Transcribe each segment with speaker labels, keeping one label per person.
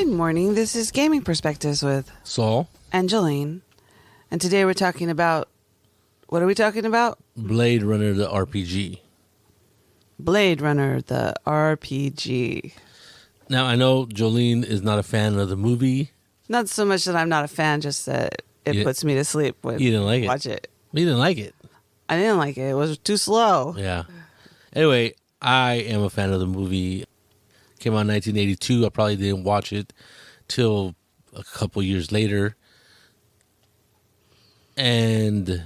Speaker 1: Good morning. This is Gaming Perspectives with
Speaker 2: Saul
Speaker 1: and Jolene. And today we're talking about, what are we talking about?
Speaker 2: Bladerunner the RPG.
Speaker 1: Bladerunner the RPG.
Speaker 2: Now, I know Jolene is not a fan of the movie.
Speaker 1: Not so much that I'm not a fan, just that it puts me to sleep when
Speaker 2: You didn't like
Speaker 1: watch it.
Speaker 2: You didn't like it.
Speaker 1: I didn't like it. It was too slow.
Speaker 2: Yeah. Anyway, I am a fan of the movie. Came out in 1982. I probably didn't watch it till a couple years later. And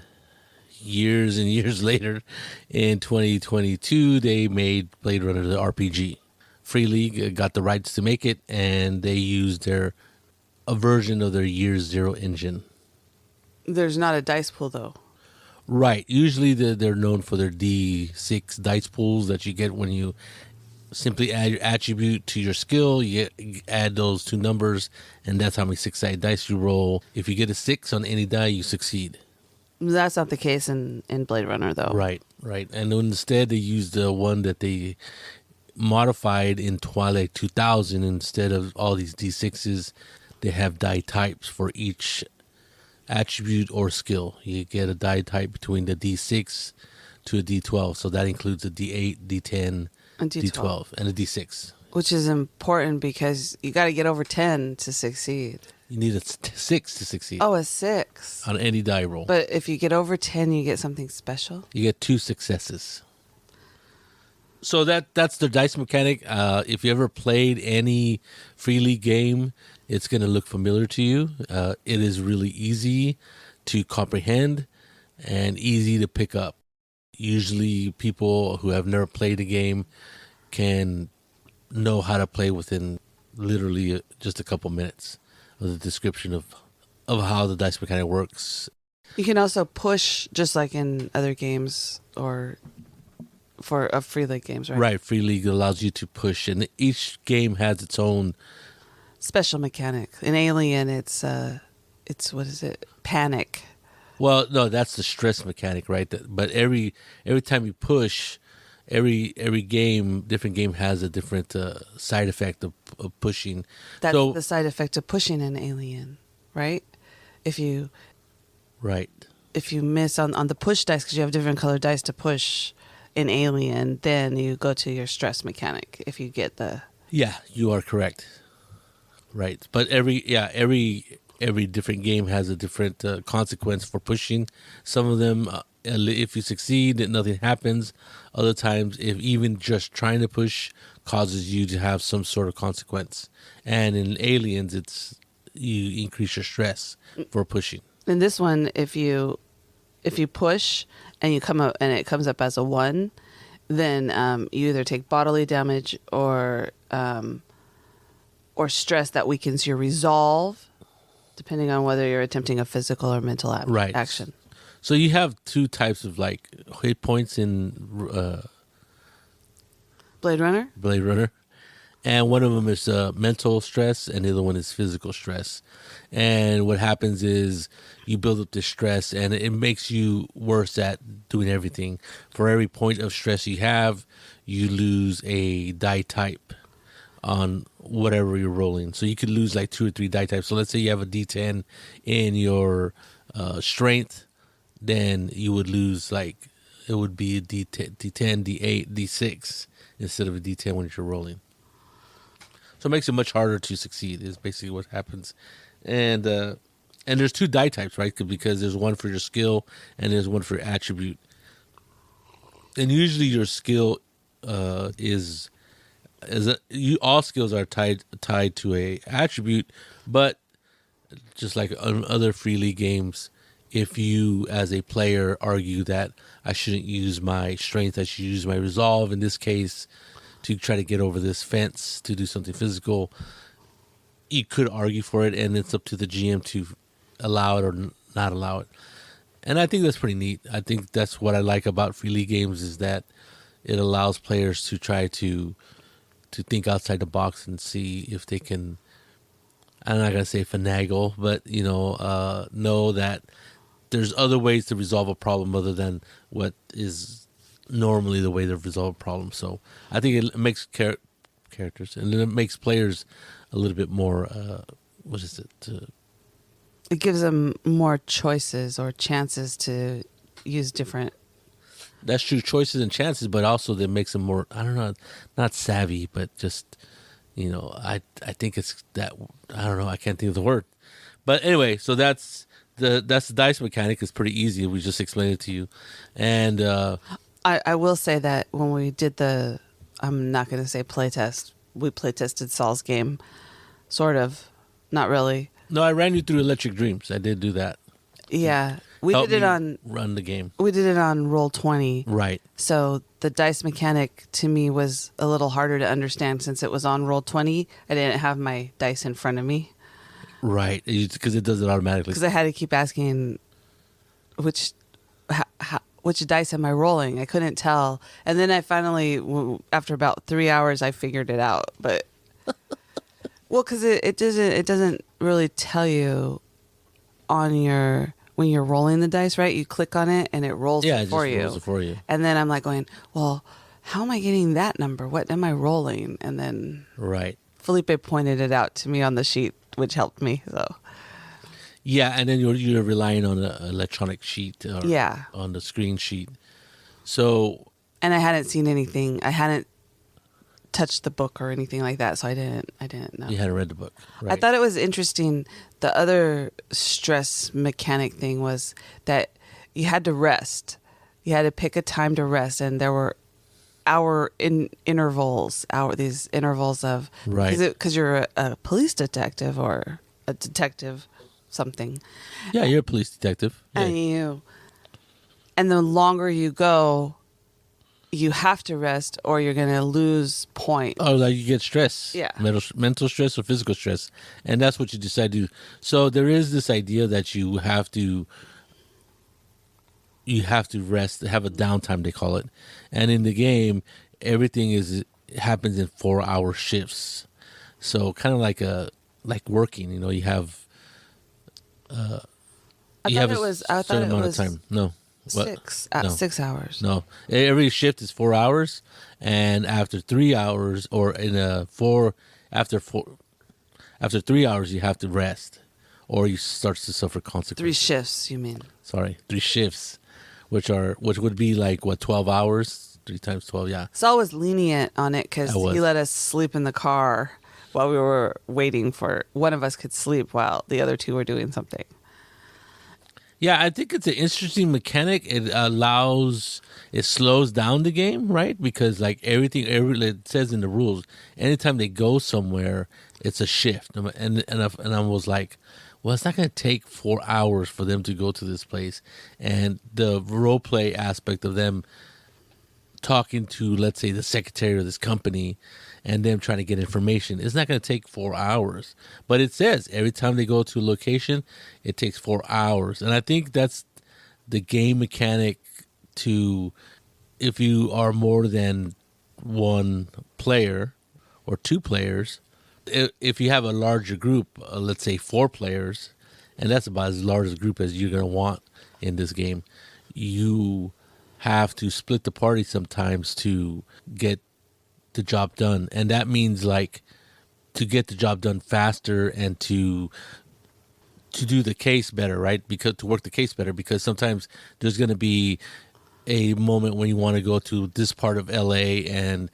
Speaker 2: years later, in 2022, they made Bladerunner the RPG. Free League got the rights to make it, and they used a version of their Year Zero engine.
Speaker 1: There's not a dice pool, though.
Speaker 2: Right. Usually they're known for their D6 dice pools that you get when you simply add your attribute to your skill. You add those two numbers, and that's how many six-sided dice you roll. If you get a 6 on any die, you succeed.
Speaker 1: That's not the case in Blade Runner, though.
Speaker 2: Right. And instead, they used the one that they modified in Twilight 2000. Instead of all these D6s, they have die types for each attribute or skill. You get a die type between the D6 to a D12. So that includes a D8, D10,
Speaker 1: And
Speaker 2: D12, and a D6.
Speaker 1: Which is important because you got to get over 10 to succeed.
Speaker 2: You need a 6 to succeed.
Speaker 1: Oh, a 6.
Speaker 2: On any die roll.
Speaker 1: But if you get over 10, you get something special?
Speaker 2: You get 2 successes. So that's the dice mechanic. If you ever played any Free League game, it's going to look familiar to you. It is really easy to comprehend and easy to pick up. Usually people who have never played a game can know how to play within literally just a couple minutes of the description of how the dice mechanic works.
Speaker 1: You can also push, just like in other games or for Free League games, right?
Speaker 2: Right. Free League allows you to push, and each game has its own
Speaker 1: special mechanic. In Alien, it's what is it? Panic.
Speaker 2: Well, no, that's the stress mechanic, right? But every time you push, every game, different game has a different side effect of pushing.
Speaker 1: That's the side effect of pushing in Alien, right? If you miss on the push dice, because you have different colored dice to push in Alien, then you go to your stress mechanic. If you get the
Speaker 2: you are correct, right? But every different game has a different consequence for pushing. Some of them, if you succeed, nothing happens. Other times, if even just trying to push causes you to have some sort of consequence. And in Aliens, it's you increase your stress for pushing.
Speaker 1: In this one, if you push and you come up and it comes up as a 1, then you either take bodily damage or stress that weakens your resolve, depending on whether you're attempting a physical or mental action.
Speaker 2: So you have 2 types of like hit points in
Speaker 1: Blade Runner.
Speaker 2: And one of them is mental stress, and the other one is physical stress. And what happens is you build up this stress, and it makes you worse at doing everything. For every point of stress you have, you lose a die type on whatever you're rolling. So you could lose like 2 or 3 die types. So let's say you have a D10 in your strength, then you would lose it would be a D10, D8, D6 instead of a D10 when you're rolling. So it makes it much harder to succeed is basically what happens. And there's 2 die types, right? Because there's one for your skill and there's one for your attribute. And usually your skill all skills are tied to a attribute, but just like on other Free League games, if you as a player argue that I shouldn't use my strength, I should use my resolve in this case to try to get over this fence to do something physical, you could argue for it, and it's up to the GM to allow it or not allow it. And I think that's pretty neat. I think that's what I like about Free League games is that it allows players to try to think outside the box and see if they can, I'm not going to say finagle, but, know that there's other ways to resolve a problem other than what is normally the way to resolve a problem. So I think it makes characters, and then it makes players a little bit more. What is it?
Speaker 1: It gives them more choices or chances to use different.
Speaker 2: That's true, choices and chances, but also that makes them more. I don't know, not savvy, but just I think it's that. I don't know. I can't think of the word, but anyway, so that's the dice mechanic. Is pretty easy. We just explained it to you, and
Speaker 1: I will say that when we did I'm not going to say playtest. We playtested Saul's game, sort of, not really.
Speaker 2: no, I ran you through Electric Dreams. I did do that.
Speaker 1: Yeah, we
Speaker 2: Help
Speaker 1: did it
Speaker 2: me
Speaker 1: on
Speaker 2: run the game.
Speaker 1: We did it on Roll20.
Speaker 2: Right.
Speaker 1: So the dice mechanic to me was a little harder to understand since it was on Roll20. I didn't have my dice in front of me.
Speaker 2: Right, because it does it automatically.
Speaker 1: Because I had to keep asking which dice am I rolling? I couldn't tell. And then I finally, after about 3 hours, I figured it out. But, well, because it doesn't really tell you when you're rolling the dice, right? You click on it and it rolls it for you.
Speaker 2: Rolls it for you.
Speaker 1: And then I'm like going, well, how am I getting that number? What am I rolling? And then
Speaker 2: Right.
Speaker 1: Felipe pointed it out to me on the sheet, which helped me. So
Speaker 2: Yeah, and then you're relying on an electronic sheet or
Speaker 1: yeah,
Speaker 2: on the screen sheet. So
Speaker 1: and I hadn't seen anything. I hadn't touched the book or anything like that, so I didn't know.
Speaker 2: you hadn't read the book. Right.
Speaker 1: I thought it was interesting. The other stress mechanic thing was that you had to rest. You had to pick a time to rest, and there were intervals of
Speaker 2: Right.
Speaker 1: because you're a police detective or a detective something.
Speaker 2: Yeah, you're a police detective. Yeah.
Speaker 1: And the longer you go, you have to rest or you're going to lose point.
Speaker 2: Oh, like you get stress.
Speaker 1: Yeah.
Speaker 2: Mental stress or physical stress. And that's what you decide to do. So there is this idea that you have to rest, have a downtime, they call it. And in the game, everything happens in 4-hour shifts. So kind of like working, you have
Speaker 1: I thought it was
Speaker 2: time. No. What?
Speaker 1: 6 hours.
Speaker 2: No. Every shift is 4 hours, and after 3 hours or after 3 hours you have to rest or you start to suffer consequences.
Speaker 1: 3 shifts, you mean?
Speaker 2: Sorry, 3 shifts, which would be like 12 hours, 3 times 12, yeah.
Speaker 1: Saul was lenient on it because he let us sleep in the car while we were waiting for one of us could sleep while the other two were doing something.
Speaker 2: Yeah, I think it's an interesting mechanic. It slows down the game, right? Because like it says in the rules, anytime they go somewhere, it's a shift. And I was like, well, it's not going to take 4 hours for them to go to this place. And the role play aspect of them talking to, let's say, the secretary of this company and them trying to get information, it's not going to take 4 hours. But it says every time they go to a location, it takes 4 hours. And I think that's the game mechanic to, if you are more than one player or 2 players, if you have a larger group, let's say 4 players, and that's about as large a group as you're going to want in this game, you have to split the party sometimes to get the job done. And that means like to get the job done faster and to do the case better, right? Because to work the case better, because sometimes there's going to be a moment when you want to go to this part of LA and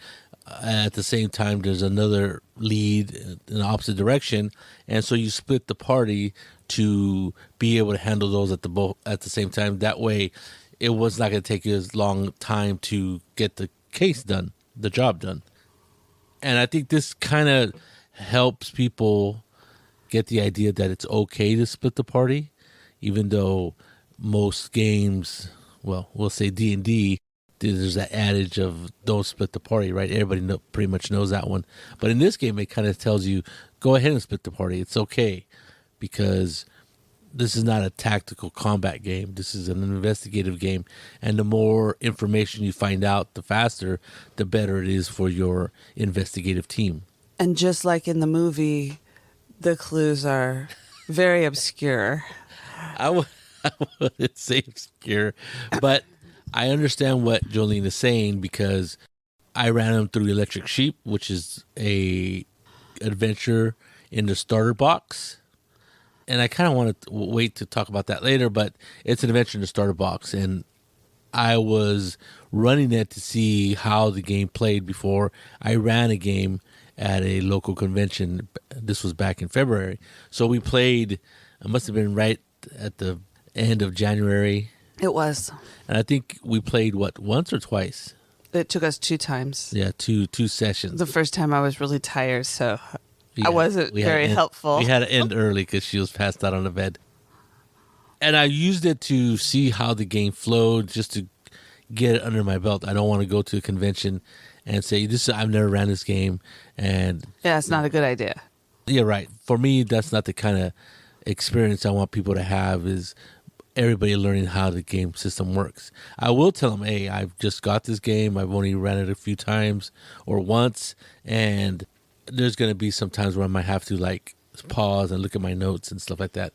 Speaker 2: at the same time there's another lead in the opposite direction, and so you split the party to be able to handle those at the same time. That way it was not going to take you as long time to get the case done, the job done. And I think this kind of helps people get the idea that it's okay to split the party, even though most games, well, we'll say D&D, there's that adage of don't split the party, right? Everybody pretty much knows that one. But in this game, it kind of tells you, go ahead and split the party. It's okay, because this is not a tactical combat game. This is an investigative game. And the more information you find out, the faster, the better it is for your investigative team.
Speaker 1: And just like in the movie, the clues are very obscure.
Speaker 2: I wouldn't say obscure, but I understand what Jolene is saying, because I ran them through Electric Sheep, which is a adventure in the starter box. And I kind of want to wait to talk about that later, but it's an adventure in the starter box. And I was running it to see how the game played before I ran a game at a local convention. This was back in February. So we played, it must have been right at the end of January.
Speaker 1: It was.
Speaker 2: And I think we played, once or twice?
Speaker 1: It took us 2 times.
Speaker 2: Yeah, two sessions.
Speaker 1: The first time I was really tired, so
Speaker 2: Yeah,
Speaker 1: I wasn't very helpful.
Speaker 2: We had to end early because she was passed out on the bed. And I used it to see how the game flowed, just to get it under my belt. I don't want to go to a convention and say, I've never ran this game. And
Speaker 1: Yeah, it's not a good idea.
Speaker 2: yeah, right. For me, that's not the kind of experience I want people to have, is everybody learning how the game system works. I will tell them, hey, I've just got this game. I've only ran it a few times or once. And there's going to be some times where I might have to like pause and look at my notes and stuff like that.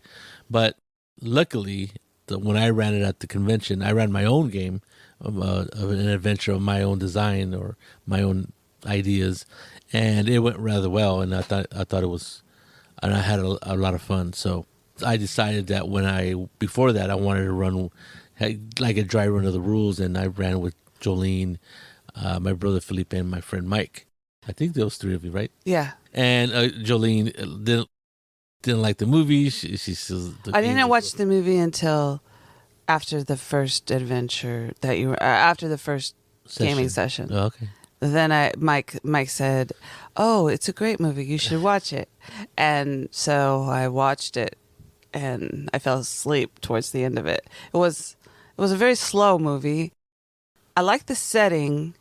Speaker 2: But luckily, when I ran it at the convention, I ran my own game of an adventure of my own design or my own ideas, and it went rather well. And I thought it was, and I had a lot of fun. So I decided that before that, I wanted to run like a dry run of the rules, and I ran with Jolene, my brother Felipe, and my friend Mike. I think those 3 of you, right?
Speaker 1: Yeah.
Speaker 2: And Jolene didn't like the movie. She says
Speaker 1: I didn't watch the movie until after the first adventure that you were after the first gaming session.
Speaker 2: Oh, okay.
Speaker 1: Then Mike said, "Oh, it's a great movie. You should watch it." And so I watched it, and I fell asleep towards the end of it. It was a very slow movie. I liked the setting,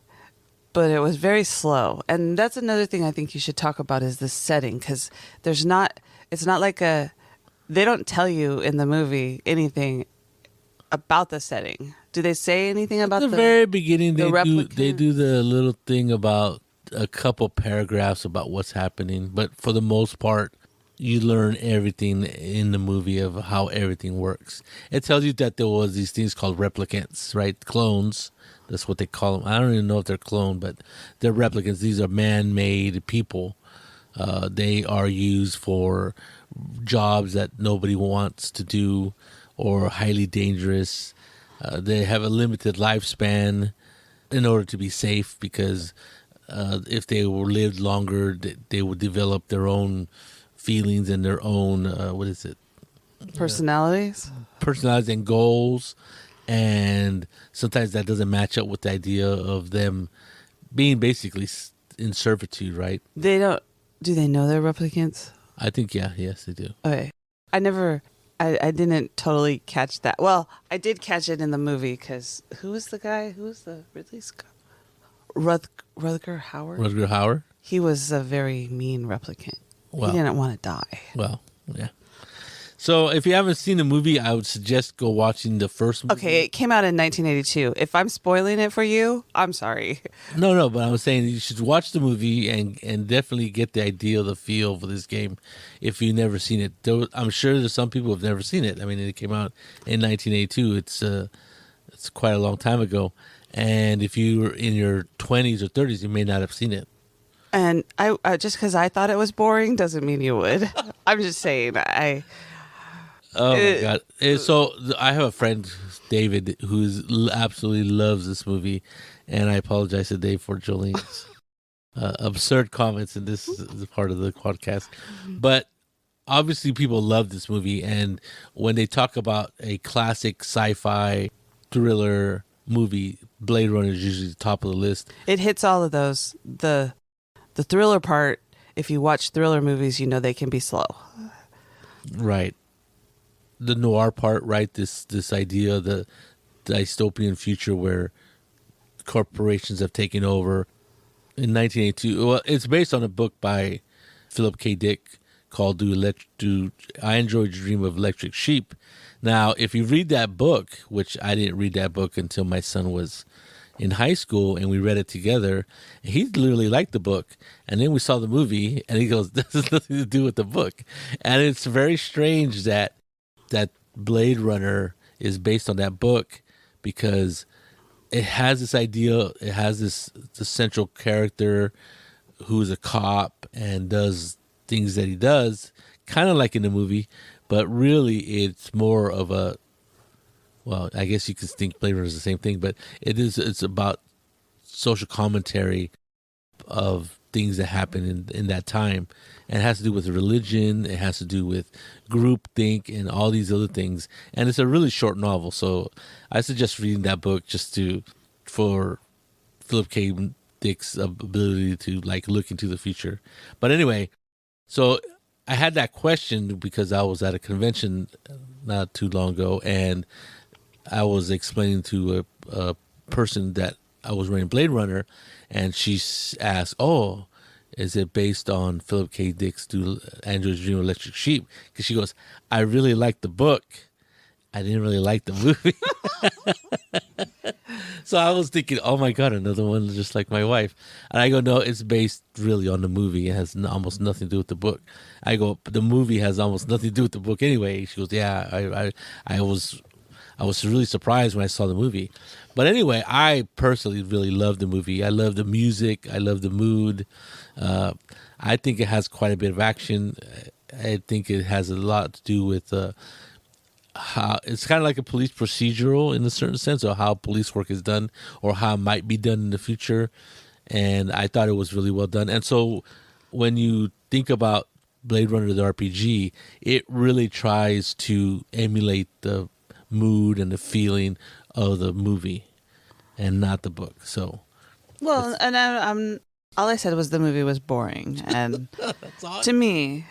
Speaker 1: but it was very slow. And that's another thing I think you should talk about is the setting, because it's not like they don't tell you in the movie anything about the setting. Do they say anything about
Speaker 2: the very beginning? They do the little thing about a couple paragraphs about what's happening, but for the most part, you learn everything in the movie of how everything works. It tells you that there was these things called replicants, right? Clones. That's what they call them. I don't even know if they're cloned, but they're replicants. These are man-made people. They are used for jobs that nobody wants to do or highly dangerous. They have a limited lifespan in order to be safe, because if they were lived longer, they would develop their own feelings and their own,
Speaker 1: personalities
Speaker 2: and goals. And sometimes that doesn't match up with the idea of them being basically in servitude, right?
Speaker 1: Do they know they're replicants?
Speaker 2: I think, yes, they do.
Speaker 1: Okay. I didn't totally catch that. Well, I did catch it in the movie, because who was the guy? Who was the Ridley Scott? Rutger Hauer?
Speaker 2: Rutger Hauer?
Speaker 1: He was a very mean replicant.
Speaker 2: Well,
Speaker 1: he didn't want to die.
Speaker 2: Well, yeah. So if you haven't seen the movie, I would suggest go watching the first movie.
Speaker 1: Okay, it came out in 1982. If I'm spoiling it for you, I'm sorry.
Speaker 2: No, but I was saying you should watch the movie and definitely get the idea of the feel for this game if you've never seen it. I'm sure there's some people who have never seen it. I mean, it came out in 1982. It's quite a long time ago. And if you were in your 20s or 30s, you may not have seen it.
Speaker 1: And I just because I thought it was boring doesn't mean you would. I'm just saying.
Speaker 2: Oh my God. So I have a friend, David, who absolutely loves this movie, and I apologize to Dave for Jolene's absurd comments, and this is part of the podcast. But obviously people love this movie, and when they talk about a classic sci-fi thriller movie, Blade Runner is usually the top of the list.
Speaker 1: It hits all of those. The thriller part, if you watch thriller movies, you know they can be slow.
Speaker 2: Right. The noir part, right? This idea of the dystopian future where corporations have taken over. In 1982, well, it's based on a book by Philip K. Dick called "Do I Enjoy Dream of Electric Sheep?" Now, if you read that book, which I didn't read that book until my son was in high school, and we read it together, he literally liked the book. And then we saw the movie, and he goes, "This has nothing to do with the book." And it's very strange that Blade Runner is based on that book, because it has this idea. It has this central character who's a cop and does things that he does, kind of like in the movie, but really it's more of a, well, I guess you could think Blade Runner is the same thing, but it's about social commentary of things that happen in that time. And it has to do with religion, it has to do with groupthink and all these other things. And it's a really short novel, so I suggest reading that book for Philip K. Dick's ability to like look into the future. But anyway, so I had that question because I was at a convention not too long ago, and I was explaining to a person that I was running Blade Runner, and she asked, "Oh, is it based on Philip K. Dick's Android's Dream of Electric Sheep?" Because she goes, "I really liked the book. I didn't really like the movie." So I was thinking, oh my God, another one just like my wife. And I go, no, it's based really on the movie. It has almost nothing to do with the book. I go, the movie has almost nothing to do with the book anyway. She goes, yeah, I was really surprised when I saw the movie. But anyway, I personally really love the movie. I love the music. I love the mood. I think it has quite a bit of action. I think it has a lot to do with how it's kind of like a police procedural in a certain sense, or how police work is done, or how it might be done in the future. And I thought it was really well done. And so when you think about Blade Runner the RPG, it really tries to emulate the mood and the feeling of the movie and not the book. So,
Speaker 1: well, and I'm all I said was the movie was boring, and to me,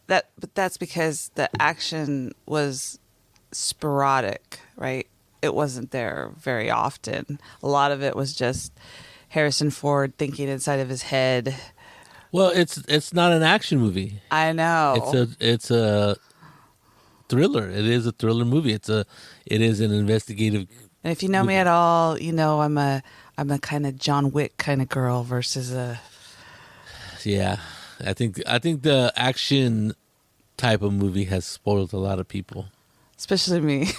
Speaker 1: but that's because the action was sporadic, right? It wasn't there very often. A lot of it was just Harrison Ford thinking inside of his head.
Speaker 2: Well, it's not an action movie.
Speaker 1: I know.
Speaker 2: It's a thriller. It is a thriller movie. It is an investigative.
Speaker 1: And if you know me at all, you know I'm a kind of John Wick kind of girl versus a.
Speaker 2: Yeah, I think the action type of movie has spoiled a lot of people.
Speaker 1: Especially me.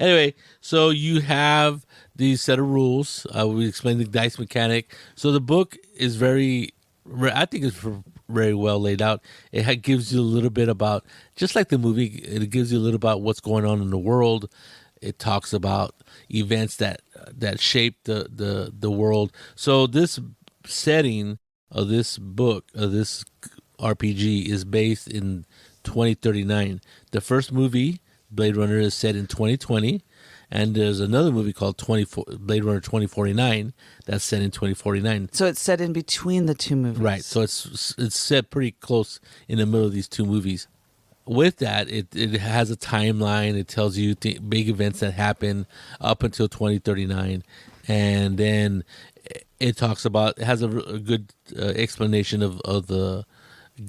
Speaker 2: Anyway, so you have these set of rules. We explained the dice mechanic. So the book is I think it's very well laid out. It gives you a little bit about, just like the movie, it gives you a little about what's going on in the world. It talks about events that shape the world. So this setting of this book, of this RPG, is based in 2039. The first movie, Blade Runner, is set in 2020, and there's another movie called Blade Runner 2049 that's set in 2049.
Speaker 1: So it's set in between the two movies.
Speaker 2: Right. So it's set pretty close in the middle of these two movies. With that, it has a timeline. It tells you big events that happen up until 2039, and then it has a good explanation of the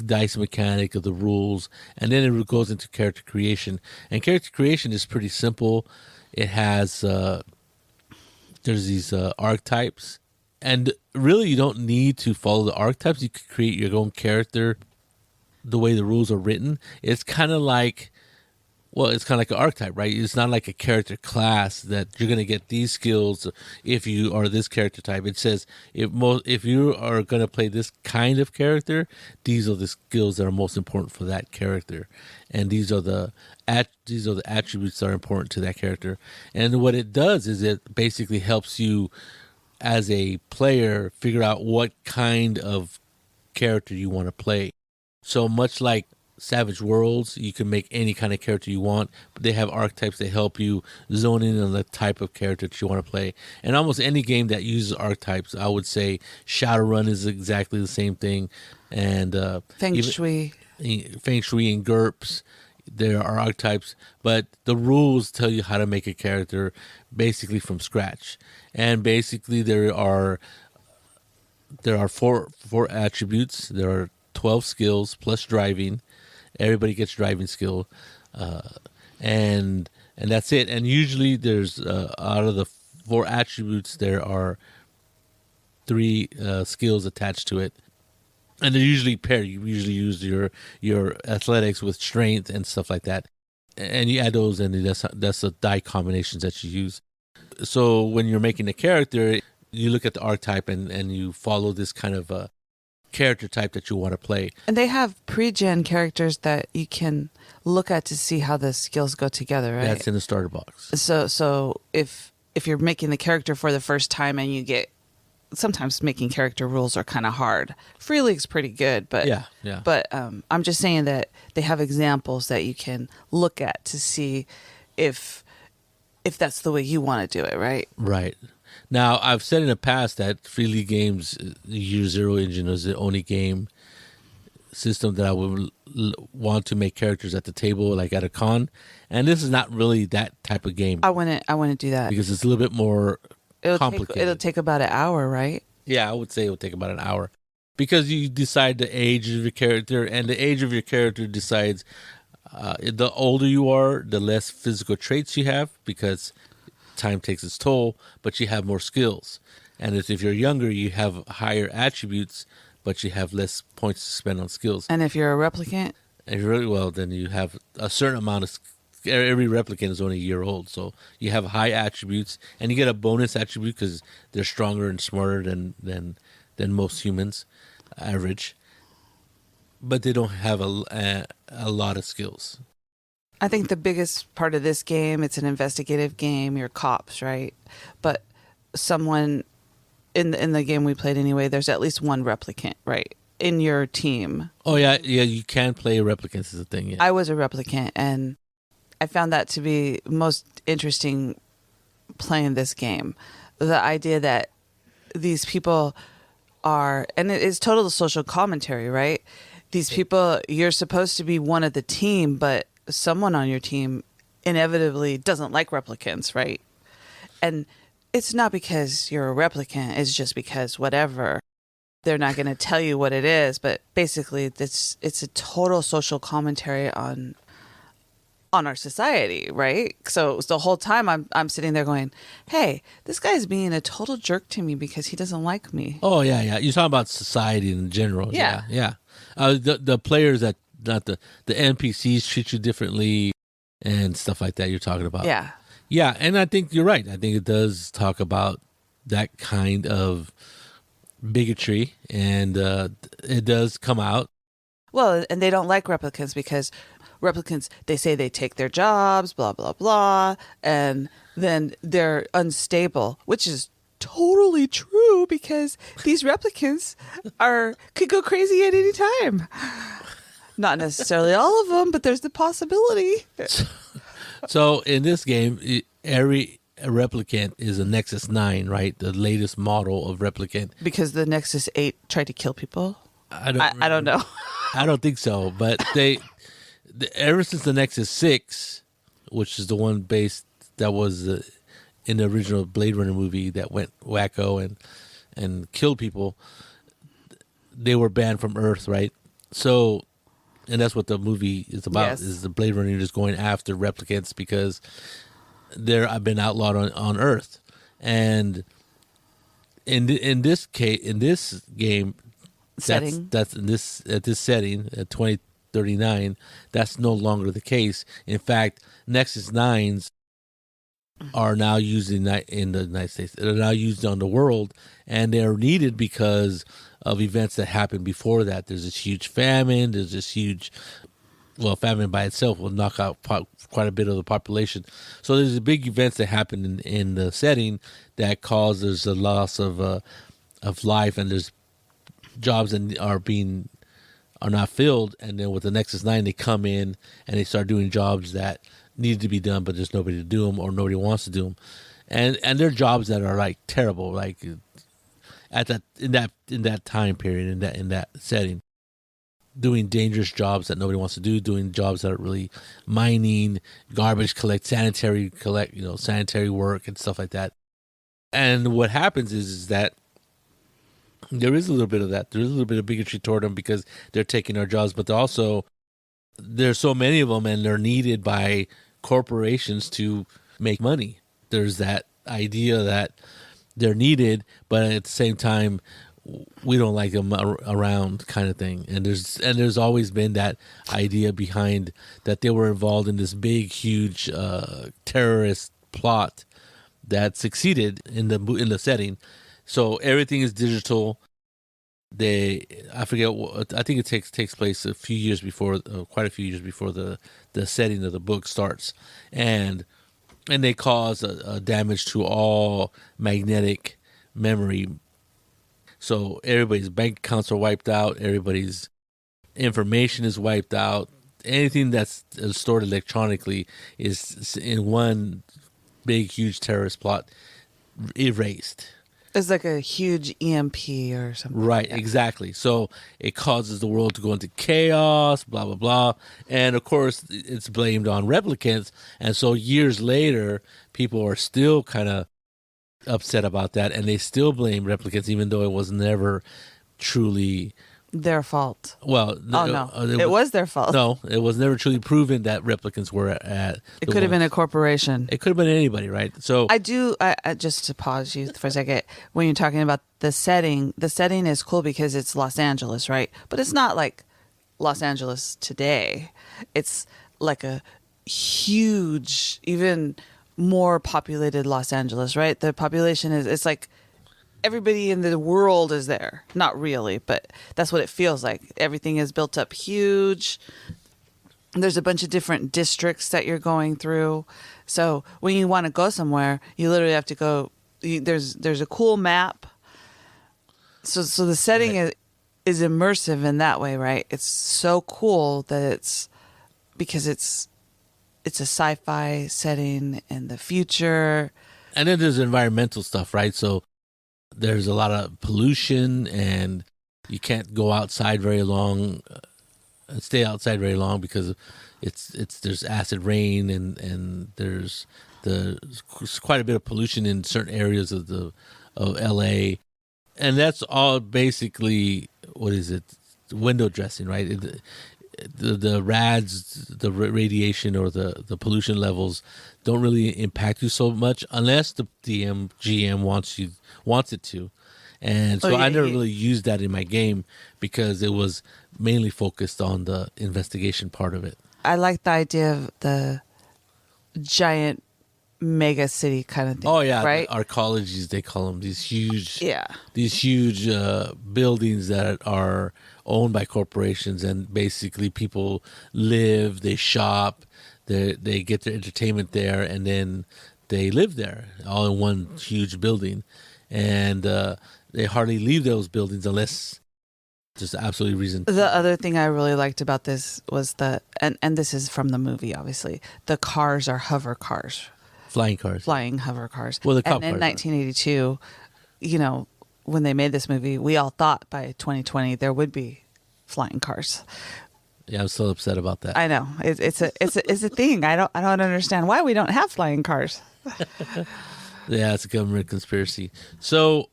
Speaker 2: dice mechanic, of the rules, and then it goes into character creation. And character creation is pretty simple. It has there's these archetypes, and really you don't need to follow the archetypes. You could create your own character the way the rules are written. It's kind of like an archetype, right? It's not like a character class that you're going to get these skills if you are this character type. It says if you are going to play this kind of character, these are the skills that are most important for that character, and these are the attributes that are important to that character. And what it does is it basically helps you as a player figure out what kind of character you want to play. So much like Savage Worlds, you can make any kind of character you want, but they have archetypes that help you zone in on the type of character that you want to play. And almost any game that uses archetypes, I would say Shadowrun is exactly the same thing. And
Speaker 1: Feng Shui
Speaker 2: and GURPS, there are archetypes, but the rules tell you how to make a character basically from scratch. And basically there are four attributes. There are 12 skills plus driving. Everybody gets driving skill, and that's it. And usually there's out of the 4 attributes, there are 3 skills attached to it, and they're usually paired. You usually use your athletics with strength and stuff like that, and you add those, and that's the die combinations that you use. So when you're making a character, you look at the archetype and you follow this kind of a character type that you want to play.
Speaker 1: And they have pre-gen characters that you can look at to see how the skills go together, right?
Speaker 2: That's in the starter box.
Speaker 1: So if you're making the character for the first time and you get, sometimes making character rules are kind of hard. Free League's pretty good, but
Speaker 2: Yeah.
Speaker 1: But I'm just saying that they have examples that you can look at to see if that's the way you want to do it, right?
Speaker 2: Right. Now, I've said in the past that Free League Games, the Year Zero engine is the only game system that I would want to make characters at the table, like at a con. And this is not really that type of game.
Speaker 1: I wouldn't do that.
Speaker 2: Because it's a little bit more complicated.
Speaker 1: It'll take about an hour, right?
Speaker 2: Yeah, I would say it would take about an hour. Because you decide the age of your character, and the age of your character decides the older you are, the less physical traits you have, because time takes its toll, but you have more skills. And if you're younger, you have higher attributes, but you have less points to spend on skills.
Speaker 1: And if you're a replicant?
Speaker 2: If you're really well, then you have a certain amount of. Every replicant is only a year old, so you have high attributes, and you get a bonus attribute because they're stronger and smarter than most humans, average. But they don't have a lot of skills.
Speaker 1: I think the biggest part of this game, it's an investigative game. You're cops, right? But someone in the game we played anyway, there's at least one replicant, right, in your team.
Speaker 2: Oh yeah, you can play replicants is a thing. Yeah.
Speaker 1: I was a replicant, and I found that to be most interesting playing this game. The idea that these people are, and it is total social commentary, right? These people, you're supposed to be one of the team, but someone on your team inevitably doesn't like replicants, right? And it's not because you're a replicant, it's just because whatever. They're not going to tell you what it is, but basically it's a total social commentary on our society, right? So the whole time I'm sitting there going, hey, this guy's being a total jerk to me because he doesn't like me.
Speaker 2: Oh yeah. You're talking about society in general.
Speaker 1: Yeah.
Speaker 2: The players that not the NPCs treat you differently and stuff like that. You're talking about. Yeah, and I think you're right. I think it does talk about that kind of bigotry, and it does come out.
Speaker 1: Well, and they don't like replicants because replicants, they say they take their jobs, blah, blah, blah, and then they're unstable, which is totally true because these replicants could go crazy at any time. Not necessarily all of them, but there's the possibility.
Speaker 2: So in this game, every replicant is a Nexus 9, right? The latest model of replicant.
Speaker 1: Because the Nexus 8 tried to kill people? I don't know.
Speaker 2: I don't think so, but ever since the Nexus 6, which is the one that was in the original Blade Runner movie that went wacko and killed people, they were banned from Earth, right? So, and that's what the movie is about,
Speaker 1: yes.
Speaker 2: Is the Blade Runner just going after replicants because I've been outlawed on Earth. And in this case, in this game,
Speaker 1: setting,
Speaker 2: that's at this setting at 2039, that's no longer the case. In fact, Nexus 9s are now used in the United States. They're now used on the world, and they're needed because of events that happened before that. There's this huge famine. There's this huge, famine by itself will knock out quite a bit of the population. So there's big events that happen in the setting that causes a loss of life, and there's jobs that are not filled. And then with the Nexus 9, they come in and they start doing jobs that need to be done, but there's nobody to do them or nobody wants to do them. And they're jobs that are like terrible, like in that time period, in that setting, doing dangerous jobs that nobody wants to do, doing jobs that are really mining, garbage sanitary work and stuff like that. And what happens is that there is a little bit of that. There is a little bit of bigotry toward them because they're taking our jobs, but there's so many of them, and they're needed by corporations to make money. There's that idea that they're needed, but at the same time, we don't like them around, kind of thing. And there's always been that idea behind that they were involved in this big, huge terrorist plot that succeeded in the setting. So everything is digital. I forget. I think it takes place a few years before, quite a few years before the setting of the book starts, and they cause a damage to all magnetic memory. So everybody's bank accounts are wiped out. Everybody's information is wiped out. Anything that's stored electronically is in one big, huge terrorist plot erased.
Speaker 1: It's like a huge EMP or something.
Speaker 2: Right,
Speaker 1: like
Speaker 2: exactly. So it causes the world to go into chaos, blah, blah, blah. And of course, it's blamed on replicants. And so years later, people are still kind of upset about that. And they still blame replicants, even though it was never truly
Speaker 1: their fault.
Speaker 2: Well,
Speaker 1: it was their fault.
Speaker 2: No, it was never truly proven that replicants were at.
Speaker 1: It could have been a corporation.
Speaker 2: It could have been anybody, right? So
Speaker 1: I just to pause you for a second. When you're talking about the setting is cool because it's Los Angeles, right? But it's not like Los Angeles today. It's like a huge, even more populated Los Angeles, right? The population it's like everybody in the world is there. Not really, but that's what it feels like. Everything is built up huge. There's a bunch of different districts that you're going through. So when you want to go somewhere, you literally have to go. There's a cool map. So the setting is immersive in that way, right? It's so cool that because it's a sci-fi setting in the future.
Speaker 2: And then there's environmental stuff, right? So there's a lot of pollution, and you can't go outside very long, stay outside very long because there's acid rain, and there's quite a bit of pollution in certain areas of LA, and that's all basically window dressing, right? The rads, the radiation or the pollution levels don't really impact you so much unless the GM wants it to. And so I never really used that in my game because it was mainly focused on the investigation part of it.
Speaker 1: I like the idea of the giant mega city kind of thing.
Speaker 2: Oh yeah,
Speaker 1: right?
Speaker 2: Arcologies, they call them, these huge buildings that are owned by corporations, and basically people live, they shop, they get their entertainment there, and then they live there all in one huge building, and they hardly leave those buildings unless just absolutely reason.
Speaker 1: The other thing I really liked about this was and this is from the movie, obviously, the cars are hover cars.
Speaker 2: Flying
Speaker 1: hover cars.
Speaker 2: Well, the cop
Speaker 1: and in
Speaker 2: cars
Speaker 1: 1982, when they made this movie, we all thought by 2020 there would be flying cars.
Speaker 2: Yeah, I'm so upset about that.
Speaker 1: I know it's a thing. I don't understand why we don't have flying cars.
Speaker 2: Yeah, it's a government conspiracy. So,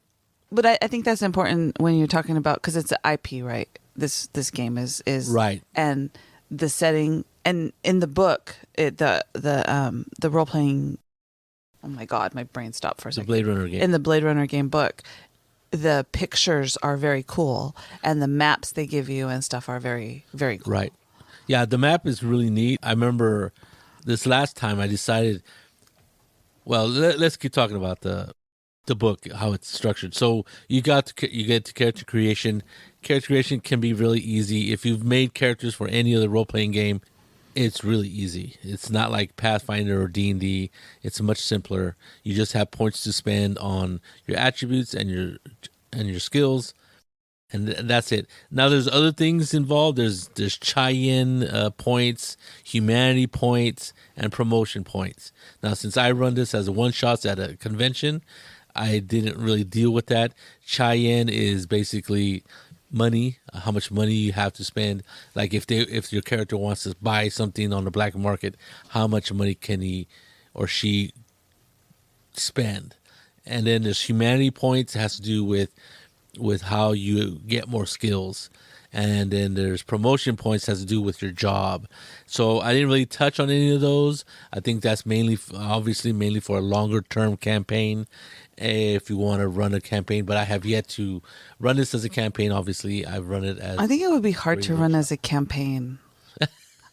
Speaker 1: but I think that's important when you're talking about, because it's an IP, right? This game is
Speaker 2: right,
Speaker 1: and the setting, and in the book, the role playing. Oh my God, my brain stopped for a second.
Speaker 2: The Bladerunner game.
Speaker 1: In the Bladerunner game book, the pictures are very cool, and the maps they give you and stuff are very, very cool.
Speaker 2: Right. Yeah, the map is really neat. I remember this last time I decided, well, let's keep talking about the book, how it's structured. So you get to character creation. Character creation can be really easy. If you've made characters for any other role-playing game, it's really easy. It's not like Pathfinder or D&D. It's much simpler. You just have points to spend on your attributes and your skills, and that's it. Now there's other things involved. There's Cheyenne points, humanity points, and promotion points. Now since I run this as a one-shots at a convention, I didn't really deal with that. Cheyenne is basically money, how much money you have to spend. Like if your character wants to buy something on the black market, how much money can he or she spend? And then there's humanity points. It has to do with how you get more skills. And then there's promotion points, has to do with your job. So I didn't really touch on any of those. I think that's mainly for a longer term campaign, if you want to run a campaign. But I have yet to run this as a campaign. Obviously, I've run it as.
Speaker 1: I think it would be hard to run as a campaign.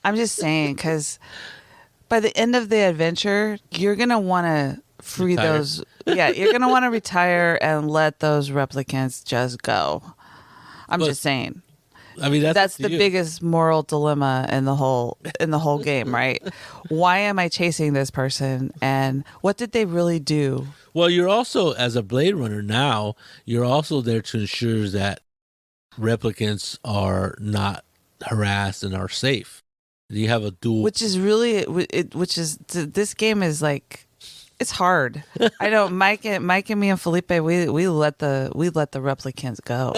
Speaker 1: I'm just saying, because by the end of the adventure, you're gonna want to free
Speaker 2: Retire.
Speaker 1: those. Yeah, you're gonna want to retire and let those replicants just go. I'm
Speaker 2: But,
Speaker 1: just saying.
Speaker 2: I mean, that's
Speaker 1: That's
Speaker 2: up to
Speaker 1: the
Speaker 2: you.
Speaker 1: biggest moral dilemma in the whole game, right? Why am I chasing this person, and what did they really do?
Speaker 2: Well, you're also, as a Blade Runner now, you're also there to ensure that replicants are not harassed and are safe. You have a dual.
Speaker 1: Which is really this game is like it's hard. I know Mike and me and Felipe we let the replicants go.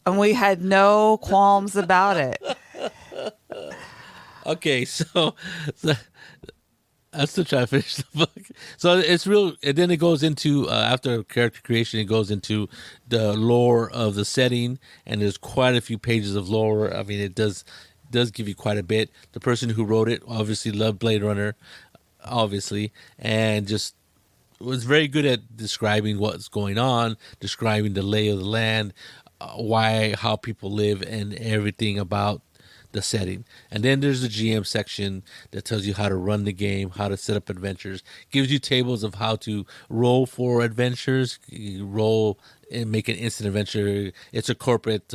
Speaker 1: And we had no qualms about it.
Speaker 2: Okay, so I'm still trying to finish the book. So it's real, and then it goes into after character creation, it goes into the lore of the setting, and there's quite a few pages of lore. I mean, it does give you quite a bit. The person who wrote it obviously loved Blade Runner, obviously, and just was very good at describing what's going on, describing the lay of the land, how people live, and everything about the setting. And then there's the GM section that tells you how to run the game, how to set up adventures, gives you tables of how to roll for adventures, you roll and make an instant adventure. It's a corporate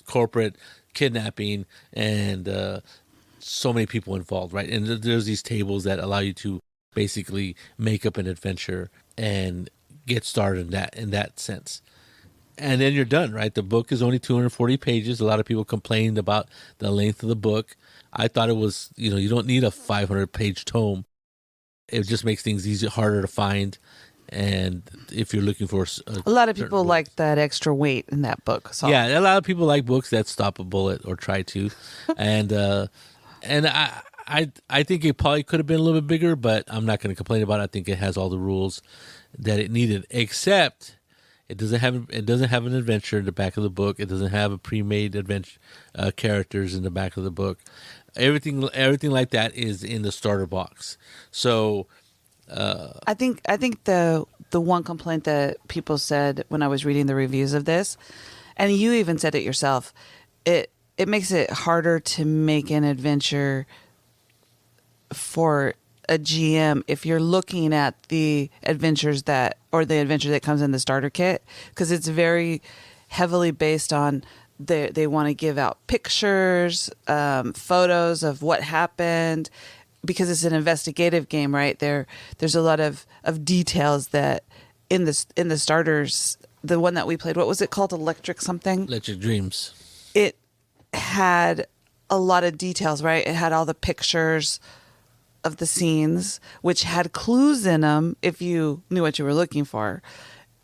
Speaker 2: corporate kidnapping, and so many people involved, right? And there's these tables that allow you to basically make up an adventure and get started in that sense. And then you're done, right? The book is only 240 pages. A lot of people complained about the length of the book. I thought it was, you don't need a 500-page tome. It just makes things harder to find. And if you're looking for
Speaker 1: a lot of people like that extra weight in that book. So.
Speaker 2: Yeah, a lot of people like books that stop a bullet or try to, and I think it probably could have been a little bit bigger, but I'm not going to complain about it. I think it has all the rules that it needed, except it doesn't have an adventure in the back of the book. It doesn't have a pre-made adventure characters in the back of the book. Everything like that is in the starter box. So
Speaker 1: I think the one complaint that people said when I was reading the reviews of this, and you even said it yourself, it makes it harder to make an adventure for a GM if you're looking at the adventure that comes in the starter kit, because it's very heavily based on they want to give out pictures, photos of what happened, because it's an investigative game, right? There's a lot of details that in the starters. The one that we played, what was it called? Electric
Speaker 2: Dreams.
Speaker 1: It had a lot of details, right? It had all the pictures of the scenes, which had clues in them if you knew what you were looking for.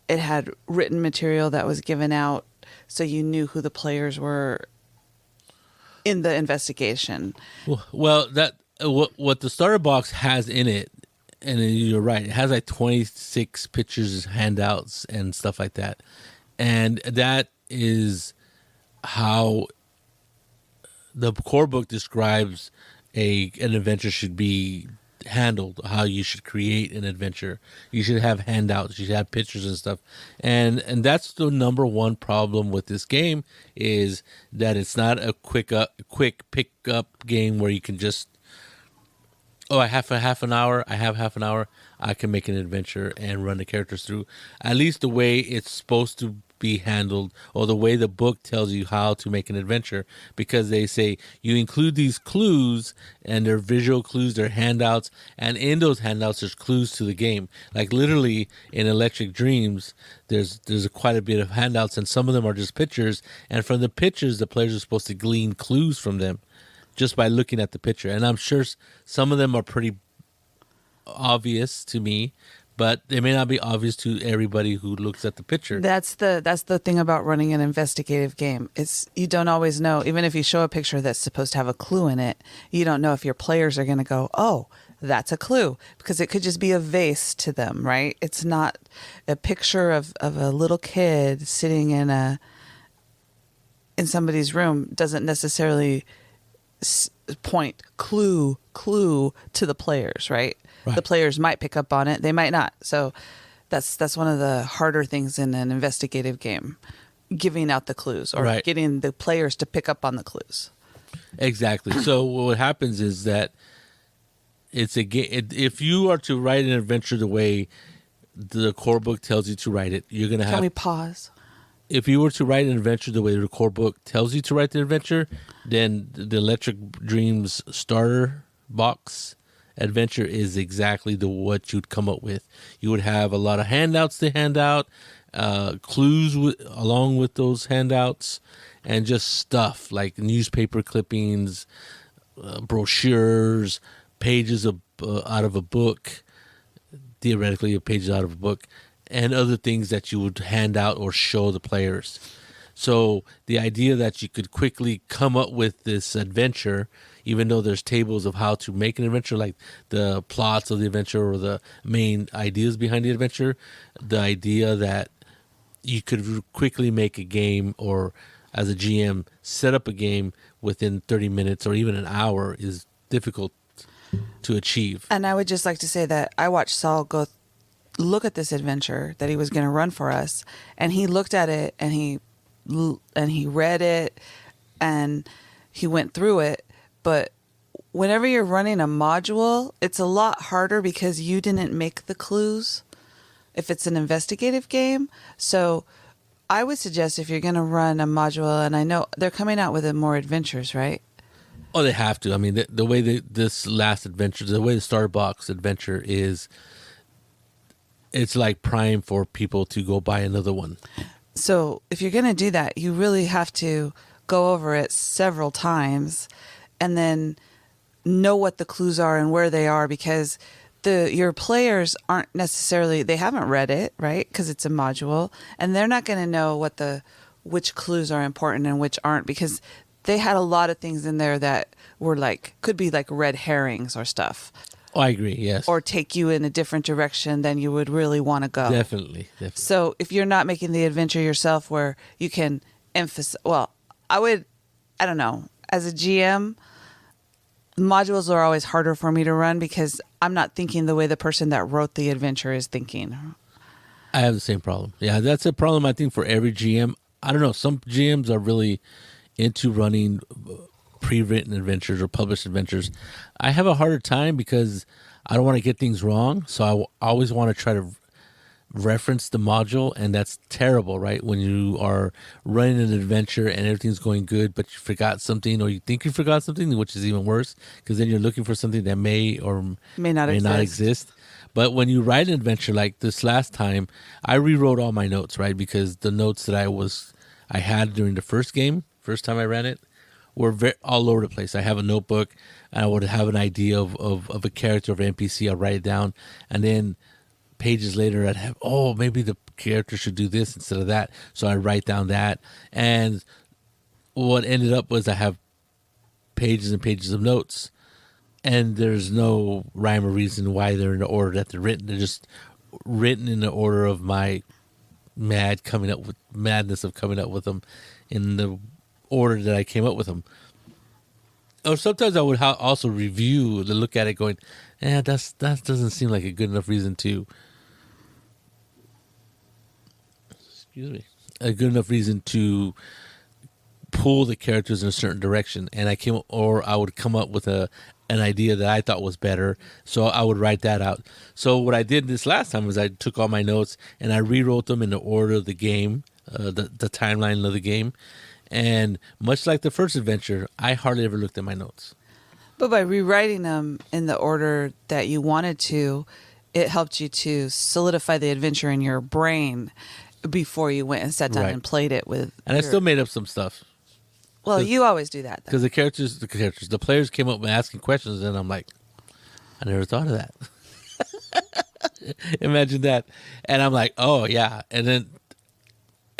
Speaker 1: It had written material that was given out so you knew who the players were in the investigation.
Speaker 2: Well, that what the starter box has in it, and you're right, it has like 26 pictures, handouts, and stuff like that, and that is how the core book describes an adventure should be handled, how you should create an adventure. You should have handouts, you should have pictures and stuff, and that's the number one problem with this game, is that it's not a quick pick up game where you can just, I have half an hour, I can make an adventure and run the characters through. At least the way it's supposed to be handled, or the way the book tells you how to make an adventure, because they say you include these clues, and they're visual clues, they're handouts, and in those handouts there's clues to the game. Like literally in Electric Dreams, there's quite a bit of handouts, and some of them are just pictures, and from the pictures the players are supposed to glean clues from them just by looking at the picture. And I'm sure some of them are pretty obvious to me, but they may not be obvious to everybody who looks at the picture.
Speaker 1: That's the thing about running an investigative game. It's, you don't always know. Even if you show a picture that's supposed to have a clue in it, you don't know if your players are going to go, oh, that's a clue, because it could just be a vase to them, right? It's not a picture of a little kid sitting in somebody's room doesn't necessarily point clue to the players, right? The players might pick up on it, they might not. So that's one of the harder things in an investigative game, giving out the clues, or getting the players to pick up on the clues.
Speaker 2: Exactly. So what happens is that It's a game. If you are to write an adventure the way the core book tells you to write it, you're gonna have.
Speaker 1: Can we pause?
Speaker 2: If you were to write an adventure the way the core book tells you to write the adventure, then the Electric Dreams starter box adventure is exactly what you'd come up with. You would have a lot of handouts to hand out, clues along with those handouts, and just stuff like newspaper clippings, brochures, pages of out of a book, theoretically pages out of a book, and other things that you would hand out or show the players. So the idea that you could quickly come up with this adventure, even though there's tables of how to make an adventure, like the plots of the adventure or the main ideas behind the adventure, the idea that you could quickly make a game, or as a GM, set up a game within 30 minutes or even an hour is difficult to achieve.
Speaker 1: And I would just like to say that I watched Saul go look at this adventure that he was going to run for us, and he looked at it and he read it and he went through it. But whenever you're running a module, it's a lot harder because you didn't make the clues if it's an investigative game. So I would suggest, if you're going to run a module, and I know they're coming out with more adventures, right?
Speaker 2: Oh, they have to. I mean, the way this last adventure, the way the Starter Box adventure is, it's like prime for people to go buy another one.
Speaker 1: So if you're going to do that, you really have to go over it several times and then know what the clues are and where they are, because your players aren't necessarily, they haven't read it, right? Because it's a module, and they're not going to know which clues are important and which aren't, because they had a lot of things in there that were could be like red herrings or stuff.
Speaker 2: Oh, I agree, yes.
Speaker 1: Or take you in a different direction than you would really want to go.
Speaker 2: Definitely.
Speaker 1: So if you're not making the adventure yourself where you can emphasize, I don't know, as a GM, modules are always harder for me to run because I'm not thinking the way the person that wrote the adventure is thinking.
Speaker 2: I have the same problem. Yeah, that's a problem, I think, for every GM. I don't know, some GMs are really into running pre-written adventures or published adventures. I have a harder time because I don't want to get things wrong, so I always want to try to reference the module, and that's terrible, right? When you are running an adventure and everything's going good, but you forgot something, or you think you forgot something, which is even worse, because then you're looking for something that may or may not exist. But when you write an adventure like this last time, I rewrote all my notes, right? Because the notes that I had during the first time I ran it, were all over the place. I have a notebook, and I would have an idea of a character of an NPC. I'll write it down, and then pages later I'd have, maybe the character should do this instead of that. So I write down that, and what ended up was I have pages and pages of notes, and there's no rhyme or reason why they're in the order that they're written. They're just written in the order of my madness of coming up with them in the order that I came up with them. Or sometimes I would also review to look at it going, that doesn't seem like a good enough reason to pull the characters in a certain direction. And I would come up with an idea that I thought was better, so I would write that out. So what I did this last time was I took all my notes and I rewrote them in the order of the game, the timeline of the game. And much like the first adventure, I hardly ever looked at my notes.
Speaker 1: But by rewriting them in the order that you wanted to, it helped you to solidify the adventure in your brain before you went and sat down and played it with.
Speaker 2: And I still made up some stuff.
Speaker 1: Well, you always do that,
Speaker 2: because the players came up and asking questions, and I'm like, I never thought of that. Imagine that. And I'm like, oh yeah. And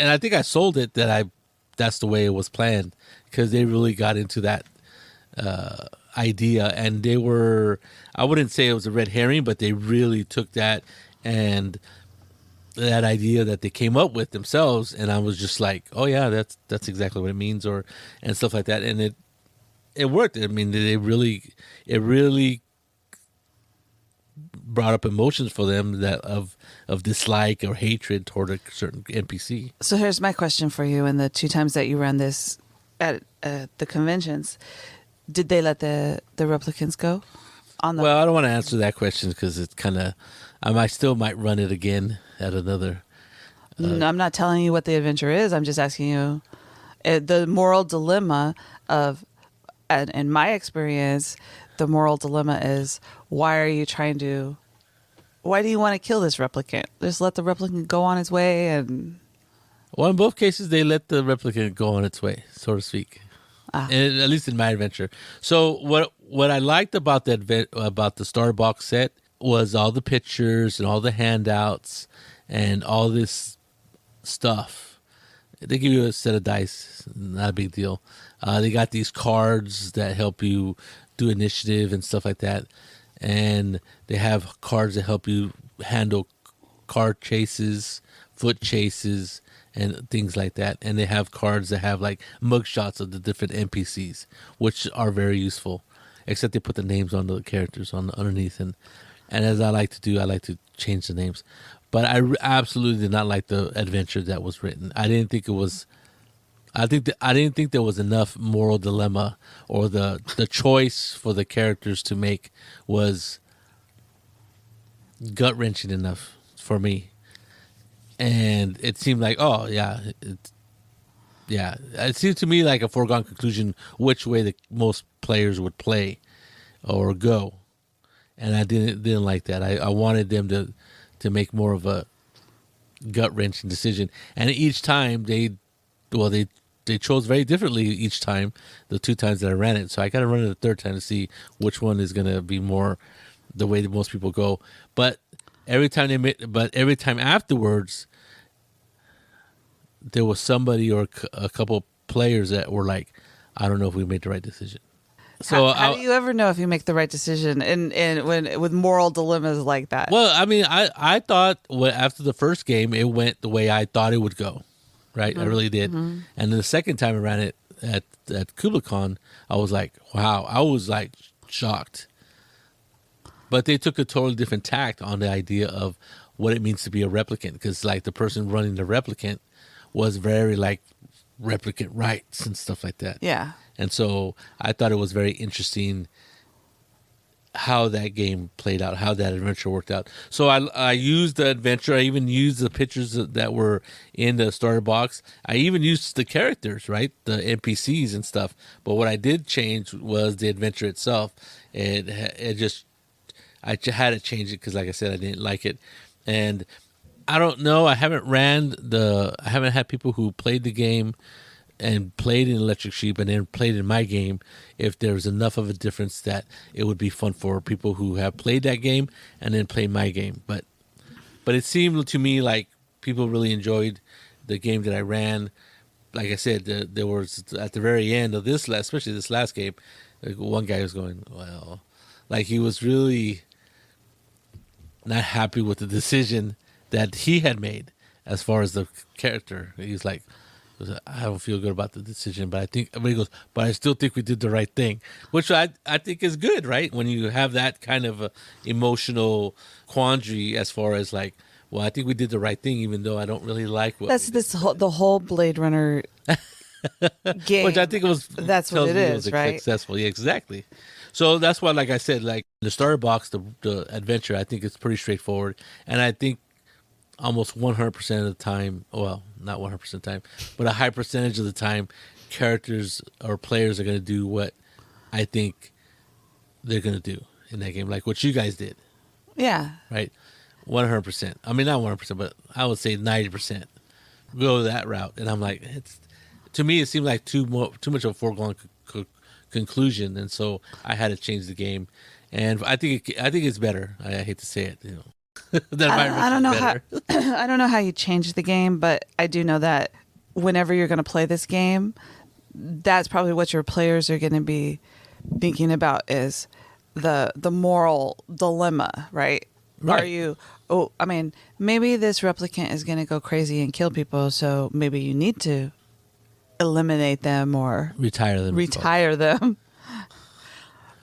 Speaker 2: I think I sold it that's the way it was planned, because they really got into that idea, and they were, I wouldn't say it was a red herring, but they really took that and that idea that they came up with themselves, and I was just like, oh yeah, that's exactly what it means, and stuff like that, and it worked. I mean, it really brought up emotions for them that of dislike or hatred toward a certain NPC.
Speaker 1: So here's my question for you. In the 2 times that you ran this at the conventions, did they let the replicants go on the.
Speaker 2: Well, I don't want to answer that question because it's kind of. I still might run it again at another.
Speaker 1: No, I'm not telling you what the adventure is. I'm just asking you the moral dilemma of, and in my experience, the moral dilemma is why do you want to kill this replicant? Just let the replicant go on its way and.
Speaker 2: Well, in both cases, they let the replicant go on its way, so to speak. And at least in my adventure. So what I liked about about the Star Box set was all the pictures and all the handouts and all this stuff. They give you a set of dice, not a big deal. They got these cards that help you do initiative and stuff like that, and they have cards that help you handle car chases, foot chases, and things like that. And they have cards that have like mugshots of the different NPCs, which are very useful. Except they put the names on the characters underneath, and as I like to do, I like to change the names. But I absolutely did not like the adventure that was written. I didn't think it was. I didn't think there was enough moral dilemma, or the choice for the characters to make was gut wrenching enough for me. And it seemed like, it seemed to me like a foregone conclusion which way the most players would play or go, and I didn't like that. I wanted them to make more of a gut wrenching decision, and each time they chose very differently each time. The 2 times that I ran it, so I got to run it a third time to see which one is going to be more the way that most people go. But every time afterwards, there was somebody or a couple players that were like, "I don't know if we made the right decision." So
Speaker 1: how do you ever know if you make the right decision and when with moral dilemmas like that?
Speaker 2: Well, I mean, I thought after the first game it went the way I thought it would go, right? Mm-hmm. I really did. Mm-hmm. And then the second time I ran it at KublaCon, I was like, wow, I was like shocked. But they took a totally different tact on the idea of what it means to be a replicant, because like the person running the replicant was very like replicant rights and stuff like that.
Speaker 1: Yeah.
Speaker 2: And so I thought it was very interesting how that game played out, how that adventure worked out. So I used the adventure. I even used the pictures that were in the starter box. I even used the characters, right? The NPCs and stuff. But what I did change was the adventure itself. I had to change it because, like I said, I didn't like it. And I don't know. I haven't had people who played the game and played in Electric Sheep and then played in my game, if there's enough of a difference that it would be fun for people who have played that game and then play my game. But it seemed to me like people really enjoyed the game that I ran. Like I said, there was at the very end of especially this last game, like one guy was going, well, like he was really not happy with the decision that he had made as far as the character. He was like, I don't feel good about the decision, but I still think we did the right thing, which I think is good, right? When you have that kind of emotional quandary as far as like, well, I think we did the right thing, even though I don't really like what.
Speaker 1: That's the whole Blade Runner game,
Speaker 2: which I think
Speaker 1: that's what it is, right?
Speaker 2: Successful, yeah, exactly. So that's why, like I said, like the starter box, the adventure, I think it's pretty straightforward, and I think almost 100% of the time, well, not 100% of the time, but a high percentage of the time, characters or players are going to do what I think they're going to do in that game, like what you guys did.
Speaker 1: Yeah.
Speaker 2: Right? 100%. I mean, not 100%, but I would say 90%. Go that route. And I'm like, to me, it seemed like too much of a foregone conclusion, and so I had to change the game. And I think it's better. I hate to say it, you know.
Speaker 1: I don't know how I don't know how you change the game, but I do know that whenever you're going to play this game, that's probably what your players are going to be thinking about is the moral dilemma, right? Right. Maybe this replicant is going to go crazy and kill people, so maybe you need to eliminate them or
Speaker 2: retire
Speaker 1: them.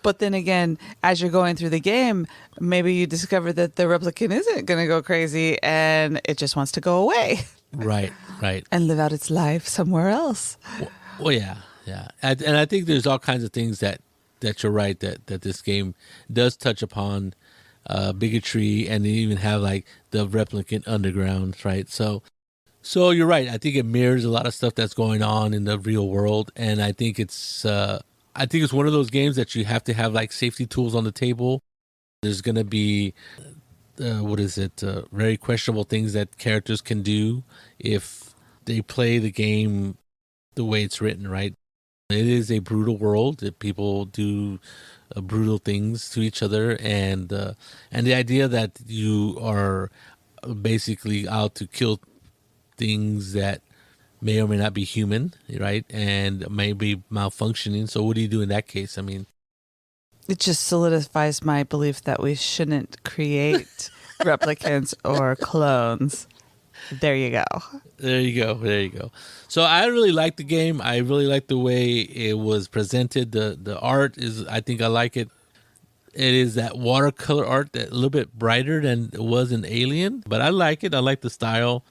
Speaker 1: But then again, as you're going through the game, maybe you discover that the replicant isn't going to go crazy and it just wants to go away.
Speaker 2: Right.
Speaker 1: And live out its life somewhere else.
Speaker 2: Well, yeah. And I think there's all kinds of things that that you're right that this game does touch upon bigotry, and they even have like the replicant underground, right? So you're right. I think it mirrors a lot of stuff that's going on in the real world, and I think it's one of those games that you have to have like safety tools on the table. There's gonna be very questionable things that characters can do if they play the game the way it's written, right? It is a brutal world that people do brutal things to each other, and the idea that you are basically out to kill things that may or may not be human, right? And may be malfunctioning. So what do you do in that case? I mean,
Speaker 1: It just solidifies my belief that we shouldn't create replicants or clones. There you go.
Speaker 2: there you go. There you go. So I really like the game. I really like the way it was presented. The art is, I think I like it. It is that watercolor art that a little bit brighter than it was in Alien, but I like it. I like the style.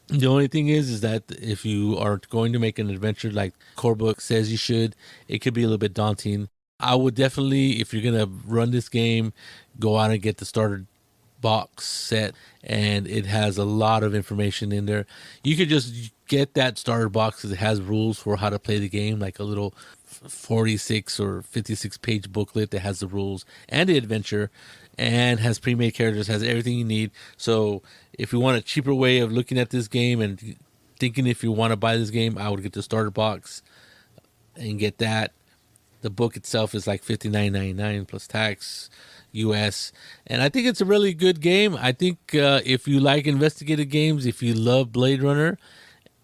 Speaker 2: The only thing is that if you are going to make an adventure like core book says you should, it could be a little bit daunting. I would definitely, if you're going to run this game, go out and get the starter box set, and it has a lot of information in there. You could just get that starter box because it has rules for how to play the game, like a little 46 or 56 page booklet that has the rules and the adventure, and has pre-made characters, has everything you need. So if you want a cheaper way of looking at this game and thinking if you want to buy this game, I would get the starter box and get that. The book itself is like $59.99 plus tax US, and I think it's a really good game. I think if you like investigative games, if you love Blade Runner,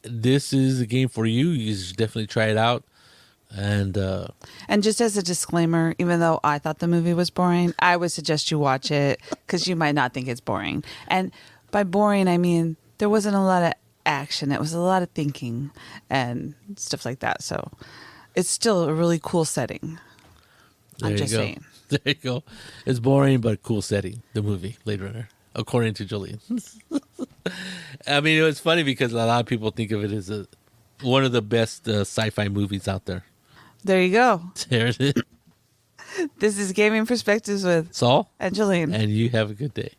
Speaker 2: this is a game for you. You should definitely try it out. And
Speaker 1: just as a disclaimer, even though I thought the movie was boring, I would suggest you watch it because you might not think it's boring. And by boring, I mean there wasn't a lot of action. It was a lot of thinking and stuff like that. So it's still a really cool setting. I'm just saying.
Speaker 2: There you go. It's boring but cool setting. The movie Blade Runner, according to Jolene. I mean, it was funny because a lot of people think of it as one of the best sci-fi movies out there.
Speaker 1: There you go.
Speaker 2: There it is.
Speaker 1: This is Gaming Perspectives with
Speaker 2: Saul
Speaker 1: and Jolene.
Speaker 2: And you have a good day.